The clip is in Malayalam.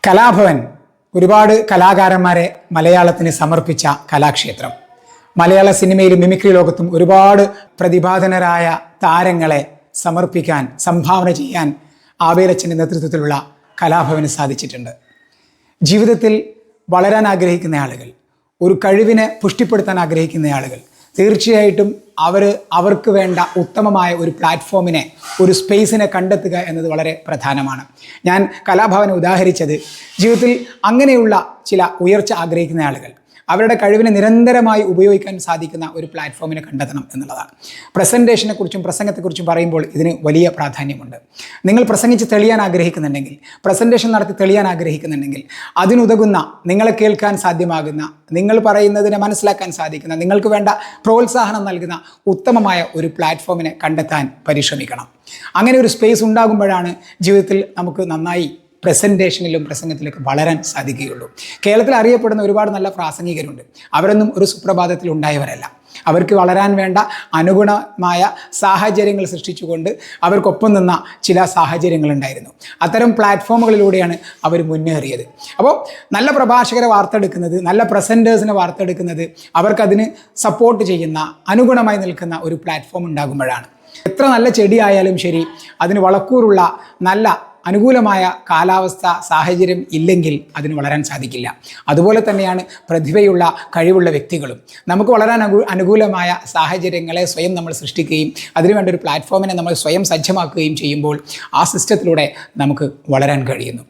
കലാഭവൻ ഒരുപാട് കലാകാരന്മാരെ മലയാളത്തിന് സമർപ്പിച്ച കലാക്ഷേത്രം. മലയാള സിനിമയിലും മിമിക്രി ലോകത്തും ഒരുപാട് പ്രതിഭാധനരായ താരങ്ങളെ സമർപ്പിക്കാൻ, സംഭാവന ചെയ്യാൻ ആബേലച്ചൻ്റെ നേതൃത്വത്തിലുള്ള കലാഭവന് സാധിച്ചിട്ടുണ്ട്. ജീവിതത്തിൽ വളരാൻ ആഗ്രഹിക്കുന്ന ആളുകൾ, ഒരു കഴിവിനെ പുഷ്ടിപ്പെടുത്താൻ ആഗ്രഹിക്കുന്ന ആളുകൾ തീർച്ചയായിട്ടും അവർക്ക് വേണ്ട ഉത്തമമായ ഒരു പ്ലാറ്റ്ഫോമിനെ, ഒരു സ്പേസിനെ കണ്ടെത്തുക എന്നത് വളരെ പ്രധാനമാണ്. ഞാൻ കലാഭവനെ ഉദാഹരിച്ചത് ജീവിതത്തിൽ അങ്ങനെയുള്ള ചില ഉയർച്ച ആഗ്രഹിക്കുന്ന ആളുകൾ അവരുടെ കഴിവിനെ നിരന്തരമായി ഉപയോഗിക്കാൻ സാധിക്കുന്ന ഒരു പ്ലാറ്റ്ഫോമിനെ കണ്ടെത്തണം എന്നുള്ളതാണ്. പ്രസൻറ്റേഷനെ കുറിച്ചും പ്രസംഗത്തെക്കുറിച്ചും പറയുമ്പോൾ ഇതിന് വലിയ പ്രാധാന്യമുണ്ട്. നിങ്ങൾ പ്രസംഗിച്ച് തെളിയാൻ ആഗ്രഹിക്കുന്നുണ്ടെങ്കിൽ, പ്രസൻറ്റേഷൻ നടത്തി തെളിയാൻ ആഗ്രഹിക്കുന്നുണ്ടെങ്കിൽ, അതിനുതകുന്ന, നിങ്ങളെ കേൾക്കാൻ സാധ്യമാകുന്ന, നിങ്ങൾ പറയുന്നതിനെ മനസ്സിലാക്കാൻ സാധിക്കുന്ന, നിങ്ങൾക്ക് വേണ്ട പ്രോത്സാഹനം നൽകുന്ന ഉത്തമമായ ഒരു പ്ലാറ്റ്ഫോമിനെ കണ്ടെത്താൻ പരിശ്രമിക്കണം. അങ്ങനെ ഒരു സ്പേസ് ഉണ്ടാകുമ്പോഴാണ് ജീവിതത്തിൽ നമുക്ക് നന്നായി പ്രസൻറ്റേഷനിലും പ്രസംഗത്തിലൊക്കെ വളരാൻ സാധിക്കുകയുള്ളൂ. കേരളത്തിൽ അറിയപ്പെടുന്ന ഒരുപാട് നല്ല പ്രാസംഗികരുണ്ട്. അവരൊന്നും ഒരു സുപ്രഭാതത്തിൽ ഉണ്ടായവരല്ല. അവർക്ക് വളരാൻ വേണ്ട അനുഗുണമായ സാഹചര്യങ്ങൾ സൃഷ്ടിച്ചുകൊണ്ട് അവർക്കൊപ്പം നിന്ന ചില സാഹചര്യങ്ങളുണ്ടായിരുന്നു. അത്തരം പ്ലാറ്റ്ഫോമുകളിലൂടെയാണ് അവർ മുന്നേറിയത്. അപ്പോൾ നല്ല പ്രഭാഷകരെ വാർത്തെടുക്കുന്നത്, നല്ല പ്രസൻറ്റേഴ്സിനെ വാർത്തെടുക്കുന്നത് അവർക്കതിന് സപ്പോർട്ട് ചെയ്യുന്ന, അനുഗുണമായി നിൽക്കുന്ന ഒരു പ്ലാറ്റ്ഫോം ഉണ്ടാകുമ്പോഴാണ്. എത്ര നല്ല ചെടിയായാലും ശരി, അതിന് വളക്കൂറുള്ള നല്ല അനുകൂലമായ കാലാവസ്ഥ സാഹചര്യം ഇല്ലെങ്കിൽ അതിന് വളരാൻ സാധിക്കില്ല. അതുപോലെ തന്നെയാണ് പ്രതിഭയുള്ള, കഴിവുള്ള വ്യക്തികളും. നമുക്ക് വളരാൻ അനുകൂലമായ സാഹചര്യങ്ങളെ സ്വയം നമ്മൾ സൃഷ്ടിക്കുകയും അതിനുവേണ്ട ഒരു പ്ലാറ്റ്ഫോമിനെ നമ്മൾ സ്വയം സജ്ജമാക്കുകയും ചെയ്യുമ്പോൾ ആ സിസ്റ്റത്തിലൂടെ നമുക്ക് വളരാൻ കഴിയുന്നു.